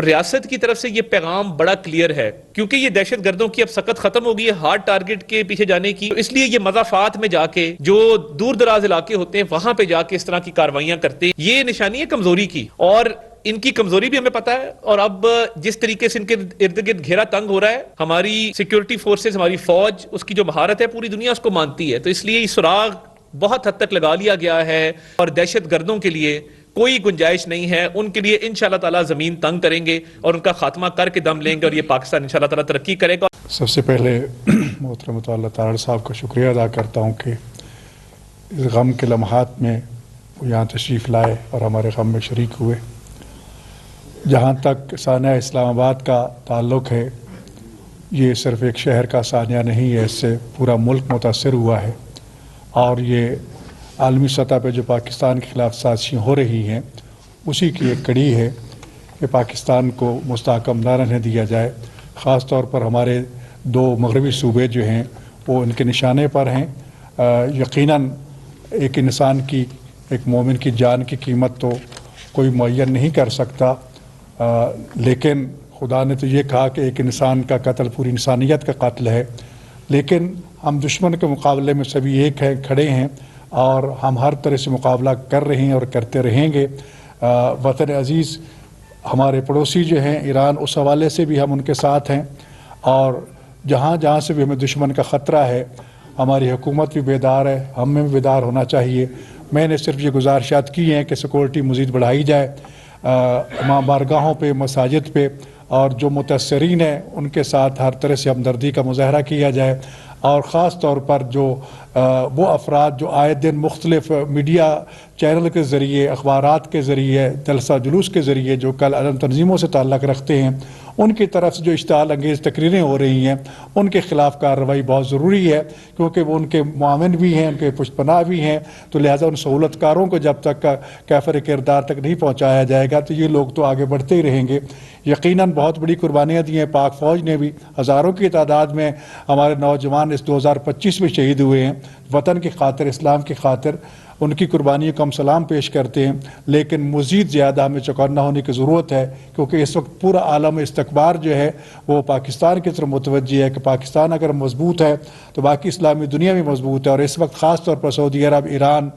ریاست کی طرف سے یہ پیغام بڑا کلیئر ہے، کیونکہ یہ دہشت گردوں کی اب سخت ختم ہو گئی ہے ہارڈ ٹارگٹ کے پیچھے جانے کی، اس لیے یہ مضافات میں جا کے جو دور دراز علاقے ہوتے ہیں وہاں پہ جا کے اس طرح کی کاروائیاں کرتے ہیں، یہ نشانی ہے کمزوری کی، اور ان کی کمزوری بھی ہمیں پتا ہے۔ اور اب جس طریقے سے ان کے ارد گرد گھیرا تنگ ہو رہا ہے، ہماری سیکیورٹی فورسز، ہماری فوج، اس کی جو مہارت ہے پوری دنیا اس کو مانتی ہے، تو اس لیے یہ سراغ بہت حد تک لگا لیا گیا ہے، اور دہشت گردوں کے لیے کوئی گنجائش نہیں ہے۔ ان کے لیے انشاءاللہ تعالی زمین تنگ کریں گے اور ان کا خاتمہ کر کے دم لیں گے، اور یہ پاکستان انشاءاللہ تعالی ترقی کرے گا۔ سب سے پہلے محترم اللہ تعالی صاحب کا شکریہ ادا کرتا ہوں کہ اس غم کے لمحات میں وہ یہاں تشریف لائے اور ہمارے غم میں شریک ہوئے۔ جہاں تک سانحہ اسلام آباد کا تعلق ہے، یہ صرف ایک شہر کا سانحہ نہیں ہے، اس سے پورا ملک متاثر ہوا ہے، اور یہ عالمی سطح پہ جو پاکستان کے خلاف سازشیں ہو رہی ہیں اسی کی ایک کڑی ہے کہ پاکستان کو مستحکم نہ رہنے دیا جائے۔ خاص طور پر ہمارے دو مغربی صوبے جو ہیں وہ ان کے نشانے پر ہیں۔ یقیناً ایک انسان کی، ایک مومن کی جان کی قیمت تو کوئی معین نہیں کر سکتا، لیکن خدا نے تو یہ کہا کہ ایک انسان کا قتل پوری انسانیت کا قتل ہے، لیکن ہم دشمن کے مقابلے میں سبھی ایک ہیں، کھڑے ہیں، اور ہم ہر طرح سے مقابلہ کر رہے ہیں اور کرتے رہیں گے۔ وطن عزیز ہمارے پڑوسی جو ہیں ایران، اس حوالے سے بھی ہم ان کے ساتھ ہیں، اور جہاں جہاں سے بھی ہمیں دشمن کا خطرہ ہے ہماری حکومت بھی بیدار ہے، ہمیں بھی بیدار ہونا چاہیے۔ میں نے صرف یہ گزارشات کی ہیں کہ سیکورٹی مزید بڑھائی جائے، بارگاہوں پہ، مساجد پہ، اور جو متاثرین ہیں ان کے ساتھ ہر طرح سے ہمدردی کا مظاہرہ کیا جائے، اور خاص طور پر جو وہ افراد جو آئے دن مختلف میڈیا چینل کے ذریعے، اخبارات کے ذریعے، جلسہ جلوس کے ذریعے جو کل عدم تنظیموں سے تعلق رکھتے ہیں، ان کی طرف سے جو اشتعال انگیز تقریریں ہو رہی ہیں ان کے خلاف کارروائی بہت ضروری ہے، کیونکہ وہ ان کے معاون بھی ہیں، ان کے پشت پناہ بھی ہیں، تو لہٰذا ان سہولت کاروں کو جب تک کیفر کردار تک نہیں پہنچایا جائے گا تو یہ لوگ تو آگے بڑھتے ہی رہیں گے۔ یقیناً بہت بڑی قربانیاں دی ہیں پاک فوج نے بھی، ہزاروں کی تعداد میں ہمارے نوجوان اس 2025 میں شہید ہوئے ہیں وطن کی خاطر، اسلام کی خاطر۔ ان کی قربانیوں کو ہم سلام پیش کرتے ہیں، لیکن مزید زیادہ ہمیں چوکنا ہونے کی ضرورت ہے، کیونکہ اس وقت پورا عالم استکبار جو ہے وہ پاکستان کی طرف متوجہ ہے کہ پاکستان اگر مضبوط ہے تو باقی اسلامی دنیا بھی مضبوط ہے، اور اس وقت خاص طور پر سعودی عرب، ایران،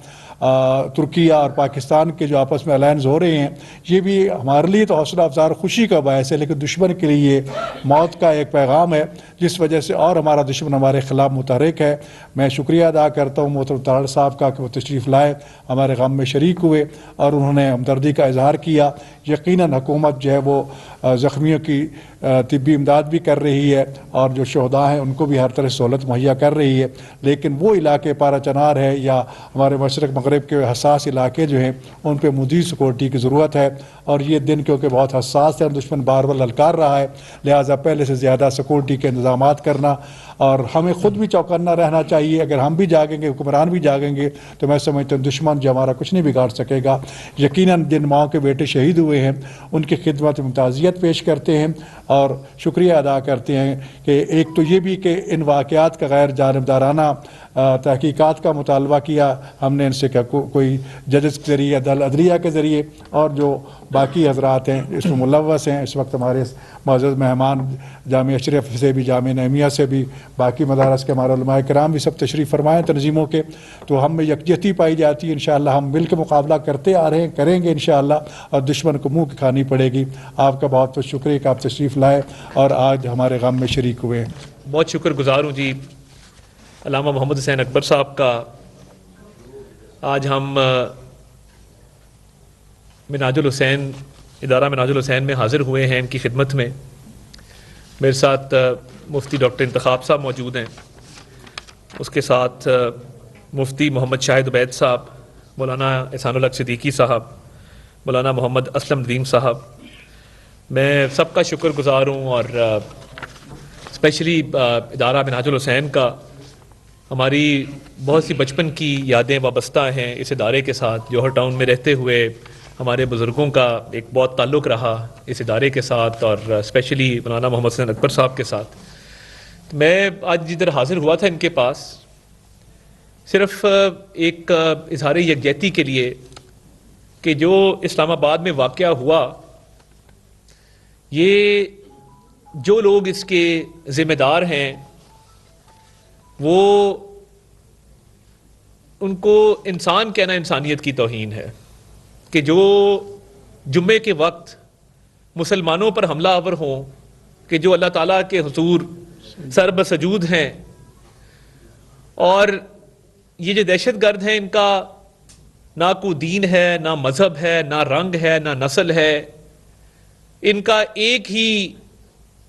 ترکیہ اور پاکستان کے جو آپس میں الائنس ہو رہے ہیں، یہ بھی ہمارے لیے تو حوصلہ افزا اور خوشی کا باعث ہے، لیکن دشمن کے لیے یہ موت کا ایک پیغام ہے، جس وجہ سے اور ہمارا دشمن ہمارے خلاف متحرک ہے۔ میں شکریہ ادا کرتا ہوں محترم طاہر صاحب کا کہ وہ تشریف لائے، ہمارے غم میں شریک ہوئے اور انہوں نے ہمدردی کا اظہار کیا۔ یقیناً حکومت جو ہے وہ زخمیوں کی طبی امداد بھی کر رہی ہے، اور جو شہداء ہیں ان کو بھی ہر طرح سہولت مہیا کر رہی ہے، لیکن وہ علاقے پارا چنار ہے یا ہمارے مشرق مغرب کے حساس علاقے جو ہیں ان پہ مزید سیکورٹی کی ضرورت ہے، اور یہ دن کیونکہ بہت حساس ہے اور دشمن بار بار للکار رہا ہے، لہٰذا پہلے سے زیادہ سیکورٹی کے انتظامات کرنا، اور ہمیں خود بھی چوکنا رہنا چاہیے۔ اگر ہم بھی جاگیں گے، حکمران بھی جاگیں گے، تو میں سمجھتا ہوں دشمن جو ہمارا کچھ نہیں بگاڑ سکے گا۔ یقیناً جن ماؤں کے بیٹے شہید ہوئے ہیں ان کی خدمت میں تعزیت پیش کرتے ہیں اور شکریہ ادا کرتے ہیں کہ ایک تو یہ بھی کہ ان واقعات کا غیر جانبدارانہ تحقیقات کا مطالبہ کیا ہم نے ان سے، کہ کوئی ججز کے ذریعے، عدلیہ کے ذریعے، اور جو باقی حضرات ہیں اس میں ملوث ہیں، اس وقت ہمارے معزز مہمان جامعہ اشرف سے بھی، جامعہ نعیمیہ سے بھی، باقی مدارس کے ہمارے علماء کرام بھی سب تشریف فرمائیں تنظیموں کے، تو ہم میں یکجہتی پائی جاتی ہے۔ انشاءاللہ ہم مل کے مقابلہ کرتے آ رہے ہیں، کریں گے انشاءاللہ، اور دشمن کو منہ کی کھانی پڑے گی۔ آپ کا بہت بہت شکریہ کہ آپ تشریف لائے اور آج ہمارے غم میں شریک ہوئے۔ بہت شکر گزار ہوں جی علامہ محمد حسین اکبر صاحب کا۔ آج ہم منہاج الحسین، ادارہ منہاج الحسین میں حاضر ہوئے ہیں ان کی خدمت میں۔ میرے ساتھ مفتی ڈاکٹر انتخاب صاحب موجود ہیں، اس کے ساتھ مفتی محمد شاہد عبید صاحب، مولانا احسان الحق صدیقی صاحب، مولانا محمد اسلم ندیم صاحب۔ میں سب کا شکر گزار ہوں، اور اسپیشلی ادارہ منہاج الحسین کا۔ ہماری بہت سی بچپن کی یادیں وابستہ ہیں اس ادارے کے ساتھ۔ جوہر ٹاؤن میں رہتے ہوئے ہمارے بزرگوں کا ایک بہت تعلق رہا اس ادارے کے ساتھ، اور اسپیشلی مولانا محمد حسین اکبر صاحب کے ساتھ۔ میں آج جدھر حاضر ہوا تھا ان کے پاس صرف ایک اظہار یکجہتی کے لیے کہ جو اسلام آباد میں واقعہ ہوا یہ جو لوگ اس کے ذمہ دار ہیں وہ ان کو انسان کہنا انسانیت کی توہین ہے کہ جو جمعے کے وقت مسلمانوں پر حملہ آور ہوں کہ جو اللہ تعالیٰ کے حضور سر بسجود ہیں، اور یہ جو دہشت گرد ہیں ان کا نہ کوئی دین ہے، نہ مذہب ہے، نہ رنگ ہے، نہ نسل ہے، ان کا ایک ہی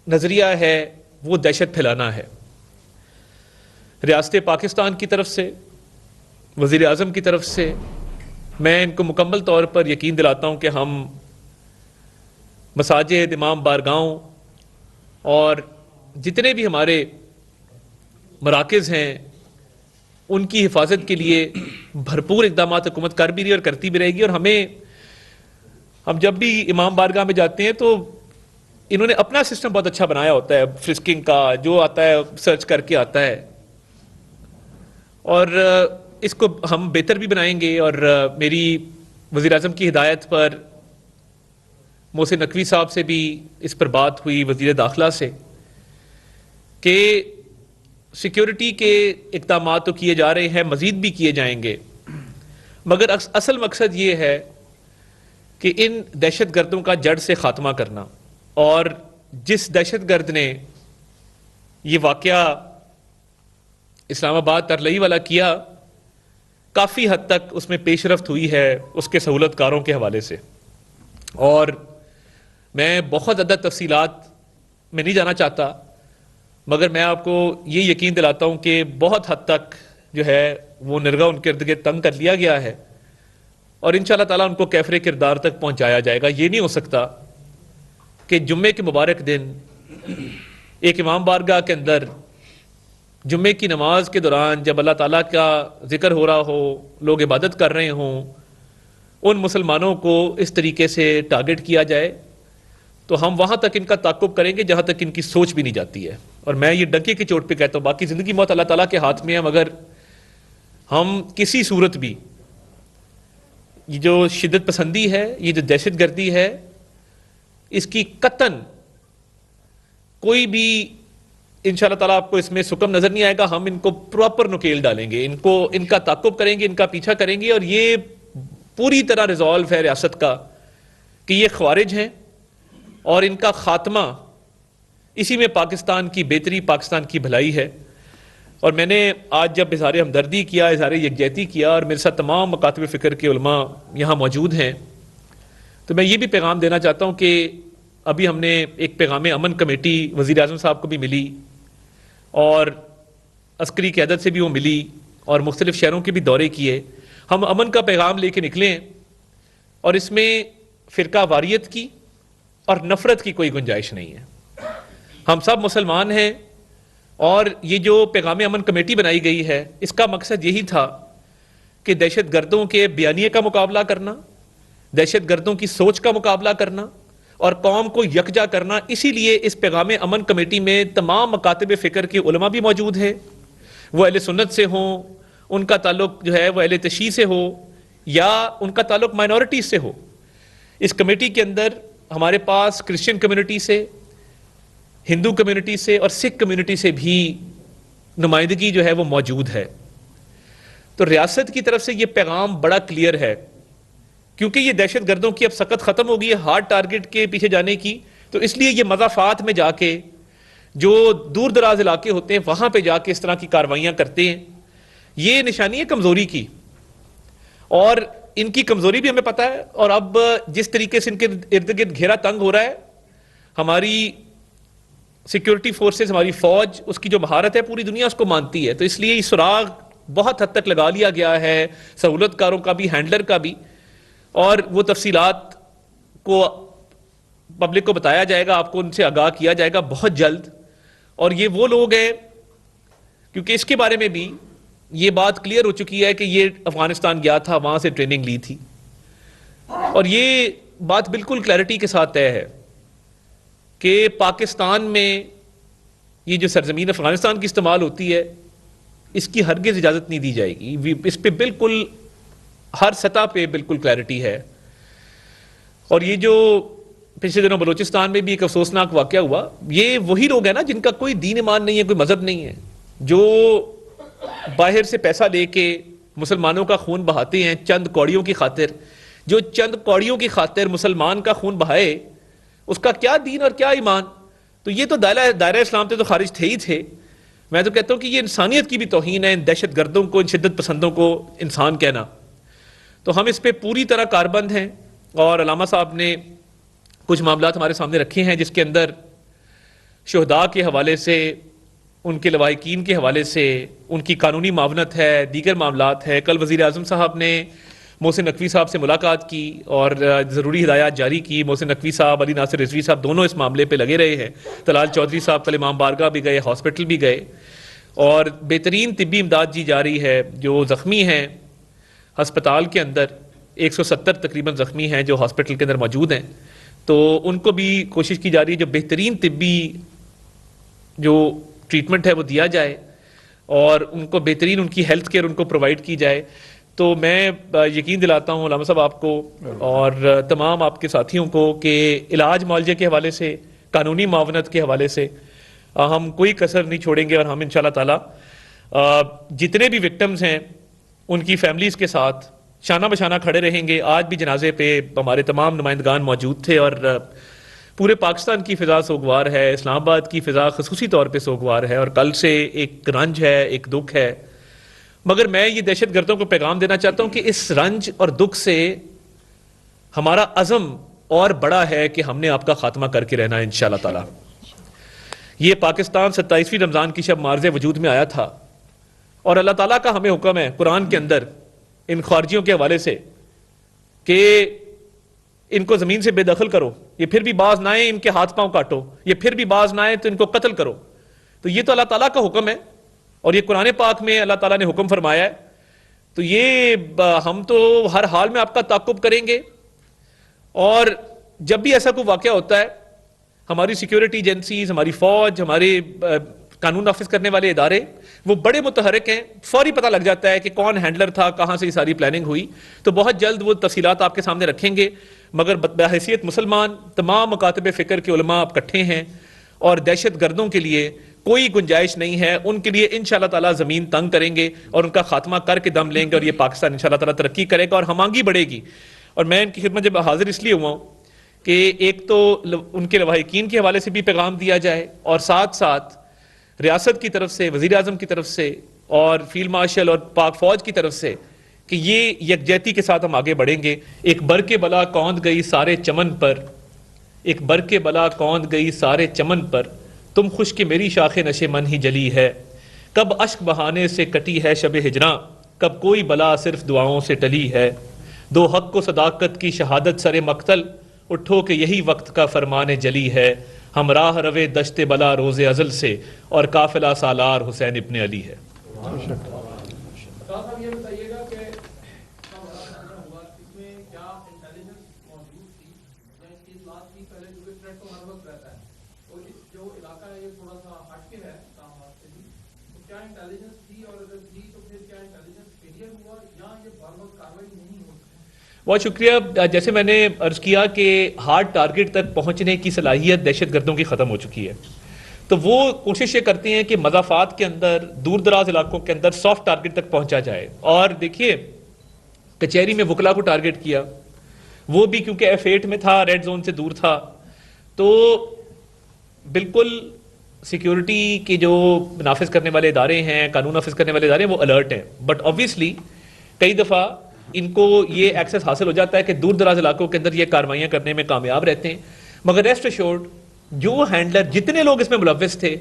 نظریہ ہے، وہ دہشت پھیلانا ہے۔ ریاست پاکستان کی طرف سے، وزیر اعظم کی طرف سے میں ان کو مکمل طور پر یقین دلاتا ہوں کہ ہم مساجد، امام بارگاہوں اور جتنے بھی ہمارے مراکز ہیں ان کی حفاظت کے لیے بھرپور اقدامات حکومت کر بھی رہی ہے اور کرتی بھی رہے گی۔ اور ہم جب بھی امام بارگاہ میں جاتے ہیں تو انہوں نے اپنا سسٹم بہت اچھا بنایا ہوتا ہے، فرسکنگ کا جو آتا ہے سرچ کر کے آتا ہے، اور اس کو ہم بہتر بھی بنائیں گے۔ اور میری وزیر اعظم کی ہدایت پر محسن نقوی صاحب سے بھی اس پر بات ہوئی، وزیر داخلہ سے، کہ سیکیورٹی کے اقدامات تو کیے جا رہے ہیں، مزید بھی کیے جائیں گے، مگر اصل مقصد یہ ہے کہ ان دہشت گردوں کا جڑ سے خاتمہ کرنا۔ اور جس دہشت گرد نے یہ واقعہ اسلام آباد ترلئی والا کیا، کافی حد تک اس میں پیش رفت ہوئی ہے اس کے سہولت کاروں کے حوالے سے، اور میں بہت زیادہ تفصیلات میں نہیں جانا چاہتا، مگر میں آپ کو یہ یقین دلاتا ہوں کہ بہت حد تک جو ہے وہ نرغہ ان کے ارد گرد تنگ کر لیا گیا ہے، اور انشاءاللہ تعالیٰ ان کو کیفر کردار تک پہنچایا جائے گا۔ یہ نہیں ہو سکتا کہ جمعے کے مبارک دن ایک امام بارگاہ کے اندر جمعے کی نماز کے دوران جب اللہ تعالیٰ کا ذکر ہو رہا ہو، لوگ عبادت کر رہے ہوں، ان مسلمانوں کو اس طریقے سے ٹارگٹ کیا جائے، تو ہم وہاں تک ان کا تعاقب کریں گے جہاں تک ان کی سوچ بھی نہیں جاتی ہے۔ اور میں یہ ڈنکے کی چوٹ پہ کہتا ہوں، باقی زندگی موت اللہ تعالیٰ کے ہاتھ میں ہے، مگر ہم کسی صورت بھی یہ جو شدت پسندی ہے، یہ جو دہشت گردی ہے، اس کی قطعاً کوئی بھی انشاءاللہ تعالیٰ آپ کو اس میں سکم نظر نہیں آئے گا۔ ہم ان کو پراپر نکیل ڈالیں گے، ان کا تعاقب کریں گے، ان کا پیچھا کریں گے، اور یہ پوری طرح ریزالو ہے ریاست کا کہ یہ خوارج ہیں، اور ان کا خاتمہ اسی میں پاکستان کی بہتری، پاکستان کی بھلائی ہے۔ اور میں نے آج جب اظہار ہمدردی کیا، اظہار یکجہتی کیا، اور میرے ساتھ تمام مکاتب فکر کے علماء یہاں موجود ہیں، تو میں یہ بھی پیغام دینا چاہتا ہوں کہ ابھی ہم نے ایک پیغام امن کمیٹی وزیر اعظم صاحب کو بھی ملی، اور عسکری قیادت سے بھی وہ ملی، اور مختلف شہروں کے بھی دورے کیے۔ ہم امن کا پیغام لے کے نکلے ہیں، اور اس میں فرقہ واریت کی اور نفرت کی کوئی گنجائش نہیں ہے۔ ہم سب مسلمان ہیں، اور یہ جو پیغام امن کمیٹی بنائی گئی ہے، اس کا مقصد یہی تھا کہ دہشت گردوں کے بیانیے کا مقابلہ کرنا، دہشت گردوں کی سوچ کا مقابلہ کرنا، اور قوم کو یکجا کرنا۔ اسی لیے اس پیغام امن کمیٹی میں تمام مکاتب فکر کے علماء بھی موجود ہیں، وہ اہل سنت سے ہوں، ان کا تعلق جو ہے وہ اہل تشیع سے ہو، یا ان کا تعلق مائنورٹیز سے ہو۔ اس کمیٹی کے اندر ہمارے پاس کرسچن کمیونٹی سے، ہندو کمیونٹی سے اور سکھ کمیونٹی سے بھی نمائندگی جو ہے وہ موجود ہے۔ تو ریاست کی طرف سے یہ پیغام بڑا کلیئر ہے، کیونکہ یہ دہشت گردوں کی اب سخت ختم ہو گئی ہے ہارڈ ٹارگٹ کے پیچھے جانے کی، تو اس لیے یہ مضافات میں جا کے جو دور دراز علاقے ہوتے ہیں وہاں پہ جا کے اس طرح کی کاروائیاں کرتے ہیں۔ یہ نشانی ہے کمزوری کی، اور ان کی کمزوری بھی ہمیں پتہ ہے، اور اب جس طریقے سے ان کے ارد گرد گھیرا تنگ ہو رہا ہے، ہماری سیکیورٹی فورسز، ہماری فوج، اس کی جو مہارت ہے پوری دنیا اس کو مانتی ہے، تو اس لیے یہ سراغ بہت حد تک لگا لیا گیا ہے، سہولت کاروں کا بھی، ہینڈلر کا بھی، اور وہ تفصیلات کو پبلک کو بتایا جائے گا، آپ کو ان سے آگاہ کیا جائے گا بہت جلد۔ اور یہ وہ لوگ ہیں، کیونکہ اس کے بارے میں بھی یہ بات کلیئر ہو چکی ہے کہ یہ افغانستان گیا تھا، وہاں سے ٹریننگ لی تھی، اور یہ بات بالکل کلیئرٹی کے ساتھ طے ہے کہ پاکستان میں یہ جو سرزمین افغانستان کی استعمال ہوتی ہے، اس کی ہرگز اجازت نہیں دی جائے گی۔ اس پہ بالکل ہر سطح پہ بالکل کلیئرٹی ہے۔ اور یہ جو پچھلے دنوں بلوچستان میں بھی ایک افسوسناک واقعہ ہوا. یہ وہی لوگ ہیں نا جن کا کوئی دین ایمان نہیں ہے, کوئی مذہب نہیں ہے, جو باہر سے پیسہ لے کے مسلمانوں کا خون بہاتے ہیں چند کوڑیوں کی خاطر. جو چند کوڑیوں کی خاطر مسلمان کا خون بہائے, اس کا کیا دین اور کیا ایمان؟ تو یہ تو دائرہ اسلام سے تو خارج تھے ہی تھے. میں تو کہتا ہوں کہ یہ انسانیت کی بھی توہین ہے ان دہشت گردوں کو, ان شدت پسندوں کو انسان کہنا. تو ہم اس پہ پوری طرح کاربند ہیں, اور علامہ صاحب نے کچھ معاملات ہمارے سامنے رکھے ہیں جس کے اندر شہداء کے حوالے سے, ان کے لواحقین کے حوالے سے, ان کی قانونی معاونت ہے, دیگر معاملات ہے. کل وزیر اعظم صاحب نے محسن نقوی صاحب سے ملاقات کی اور ضروری ہدایات جاری کی. محسن نقوی صاحب, علی ناصر رضوی صاحب دونوں اس معاملے پہ لگے رہے ہیں. طلال چودھری صاحب کل امام بارگاہ بھی گئے, ہاسپٹل بھی گئے, اور بہترین طبی امداد دی جا رہی ہے. جو زخمی ہیں ہسپتال کے اندر 170 تقریباً زخمی ہیں جو ہاسپٹل کے اندر موجود ہیں, تو ان کو بھی کوشش کی جا رہی ہے جو بہترین طبی جو ٹریٹمنٹ ہے وہ دیا جائے, اور ان کو بہترین ان کی ہیلتھ کیئر ان کو پرووائڈ کی جائے. تو میں یقین دلاتا ہوں علامہ صاحب آپ کو اور تمام آپ کے ساتھیوں کو کہ علاج معالجے کے حوالے سے, قانونی معاونت کے حوالے سے ہم کوئی کسر نہیں چھوڑیں گے, اور ہم انشاءاللہ تعالی جتنے بھی وکٹمز ہیں ان کی فیملیز کے ساتھ شانہ بشانہ کھڑے رہیں گے. آج بھی جنازے پہ ہمارے تمام نمائندگان موجود تھے, اور پورے پاکستان کی فضا سوگوار ہے, اسلام آباد کی فضا خصوصی طور پہ سوگوار ہے, اور کل سے ایک رنج ہے, ایک دکھ ہے. مگر میں یہ دہشت گردوں کو پیغام دینا چاہتا ہوں کہ اس رنج اور دکھ سے ہمارا عزم اور بڑا ہے کہ ہم نے آپ کا خاتمہ کر کے رہنا ہے انشاءاللہ تعالی. یہ پاکستان 27ویں رمضان کی شب معرض وجود میں آیا تھا, اور اللہ تعالیٰ کا ہمیں حکم ہے قرآن کے اندر ان خارجیوں کے حوالے سے کہ ان کو زمین سے بے دخل کرو, یہ پھر بھی باز نہ آئیں ان کے ہاتھ پاؤں کاٹو, یہ پھر بھی باز نہ آئیں تو ان کو قتل کرو. تو یہ تو اللہ تعالیٰ کا حکم ہے, اور یہ قرآن پاک میں اللہ تعالیٰ نے حکم فرمایا ہے. تو یہ ہم تو ہر حال میں آپ کا تعاقب کریں گے, اور جب بھی ایسا کوئی واقعہ ہوتا ہے ہماری سیکیورٹی ایجنسیز, ہماری فوج, ہمارے قانون نافذ کرنے والے ادارے وہ بڑے متحرک ہیں, فوری پتہ لگ جاتا ہے کہ کون ہینڈلر تھا, کہاں سے یہ ساری پلاننگ ہوئی. تو بہت جلد وہ تفصیلات آپ کے سامنے رکھیں گے. مگر بحیثیت مسلمان تمام مکاتب فکر کے علماء آپ اکٹھے ہیں, اور دہشت گردوں کے لیے کوئی گنجائش نہیں ہے. ان کے لیے انشاءاللہ تعالی زمین تنگ کریں گے اور ان کا خاتمہ کر کے دم لیں گے, اور یہ پاکستان انشاءاللہ تعالی ترقی کرے گا اور ہمانگی بڑھے گی. اور میں ان کی خدمت جب حاضر اس لیے ہوا ہوں کہ ایک تو ان کے لواحقین کے حوالے سے بھی پیغام دیا جائے, اور ساتھ ساتھ ریاست کی طرف سے, وزیر اعظم کی طرف سے, اور فیلڈ مارشل اور پاک فوج کی طرف سے کہ یہ یکجہتی کے ساتھ ہم آگے بڑھیں گے. ایک برق بلا کوند گئی سارے چمن پر, ایک برق بلا کوند گئی سارے چمن پر, تم خوش کہ میری شاخ نشے من ہی جلی ہے. کب اشک بہانے سے کٹی ہے شب ہجراں, کب کوئی بلا صرف دعاؤں سے ٹلی ہے. دو حق و صداقت کی شہادت سر مقتل, اٹھو کہ یہی وقت کا فرمان جلی ہے. ہم راہ روے دشت بلا روز ازل سے, اور قافلہ سالار حسین ابن علی ہے. بہت شکریہ. جیسے میں نے عرض کیا کہ ہارڈ ٹارگٹ تک پہنچنے کی صلاحیت دہشت گردوں کی ختم ہو چکی ہے, تو وہ کوشش یہ کرتے ہیں کہ مضافات کے اندر, دور دراز علاقوں کے اندر سافٹ ٹارگٹ تک پہنچا جائے. اور دیکھیے کچہری میں وکلا کو ٹارگٹ کیا, وہ بھی کیونکہ F8 میں تھا, ریڈ زون سے دور تھا, تو بالکل سیکیورٹی کے جو نافذ کرنے والے ادارے ہیں, قانون نافذ کرنے والے ادارے ہیں, وہ الرٹ ہیں. بٹ آبویسلی کئی دفعہ ان کو یہ ایکسس حاصل ہو جاتا ہے کہ دور دراز علاقوں کے اندر یہ کاروائیاں کرنے میں کامیاب رہتے ہیں. مگر ریسٹ ایشورڈ جو ہینڈلر, جتنے لوگ اس میں ملوث تھے,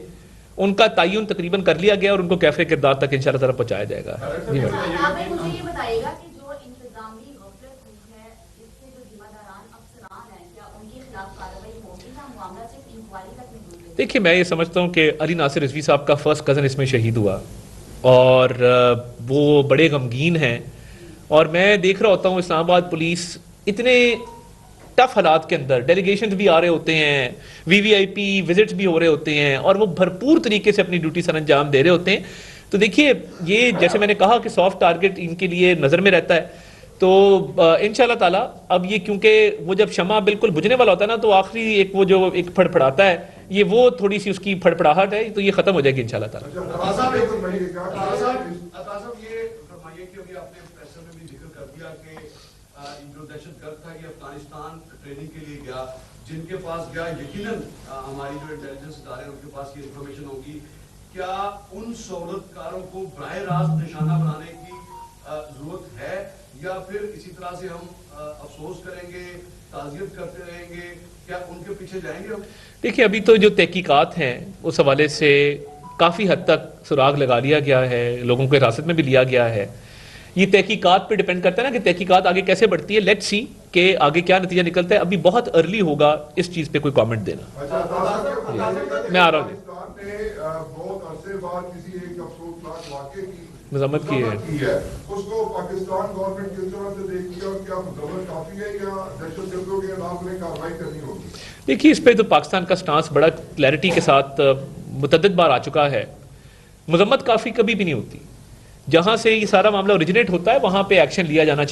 ان کا تعین تقریباً کر لیا گیا, اور ان کو کیفے کردار تک انشاءاللہ تعالی پہنچایا جائے گا. مجھے یہ بتائیے گا کہ جو انتظامی غفلت ہوئی ہے, اس کے جو ذمہ داران افسران ہیں, کیا ان کے خلاف کارروائی ہوگی یا معاملہ صرف انکوائری تک محدود ہے؟ دیکھیے میں یہ سمجھتا ہوں کہ علی ناصر رضوی صاحب کا فرسٹ کزن اس میں شہید ہوا, اور وہ بڑے غمگین ہیں. اور میں دیکھ رہا ہوتا ہوں اسلام آباد پولیس اتنے ٹف حالات کے اندر, ڈیلیگیشنز بھی آ رہے ہوتے ہیں, VVIP وزٹس بھی ہو رہے ہوتے ہیں, اور وہ بھرپور طریقے سے اپنی ڈیوٹی سر انجام دے رہے ہوتے ہیں. تو دیکھیے یہ جیسے میں نے کہا کہ سافٹ ٹارگٹ ان کے لیے نظر میں رہتا ہے, تو انشاءاللہ تعالیٰ اب یہ کیونکہ وہ جب شمع بالکل بجھنے والا ہوتا ہے نا تو آخری ایک وہ جو ایک پھڑپڑاتا ہے یہ وہ تھوڑی سی اس کی پھڑپڑاہٹ ہے تو یہ ختم ہو جائے گی انشاءاللہ تعالیٰ. عطا صاحب یہ فرمائیے کہ ابھی آپ نے پریس میں بھی ذکر کر دیا کہ جو دہشت گرد تھا یہ افغانستان ٹریننگ کے لیے گیا, جن کے پاس گیا یقیناً ہماری جو انٹیلیجنس ادارے ہیں ان کے پاس یہ انفارمیشن ہوگی. کیا ان سہولت کاروں کو براہ راست نشانہ بنانے کی ضرورت ہے یا پھر اسی طرح سے ہم افسوس کریں گے, تعزیت کرتے رہیں گے, کیا ان کے پیچھے جائیں گے ہم؟ دیکھیے ابھی تو جو تحقیقات ہیں اس حوالے سے کافی حد تک سراغ لگا لیا گیا ہے, لوگوں کو حراست میں بھی لیا گیا ہے. یہ تحقیقات پہ ڈیپینڈ کرتا ہے نا کہ تحقیقات آگے کیسے بڑھتی ہے. لیٹ سی کہ آگے کیا نتیجہ نکلتا ہے. ابھی بہت ارلی ہوگا اس چیز پہ کوئی کامنٹ دینا. میں آ رہا ہوں بہت عرصے بعد کسی ایک افسوسناک واقعے کی مذمت کی ہے. اس کو پاکستان گورنمنٹ کس طرح سے دیکھتی ہے اور کیا مذمت کافی ہے یا دہشت گردوں کے خلاف میں کارروائی کرنی ہوگی؟ دیکھیے اس پہ تو پاکستان کا سٹانس بڑا کلیئرٹی کے ساتھ متعدد بار آ چکا ہے. مذمت کافی کبھی بھی نہیں ہوتی. جہاں سے یہ سارا معاملہ اوریجنیٹ ہوتا ہے وہاں پہ ایکشن لیا جانا چاہیے.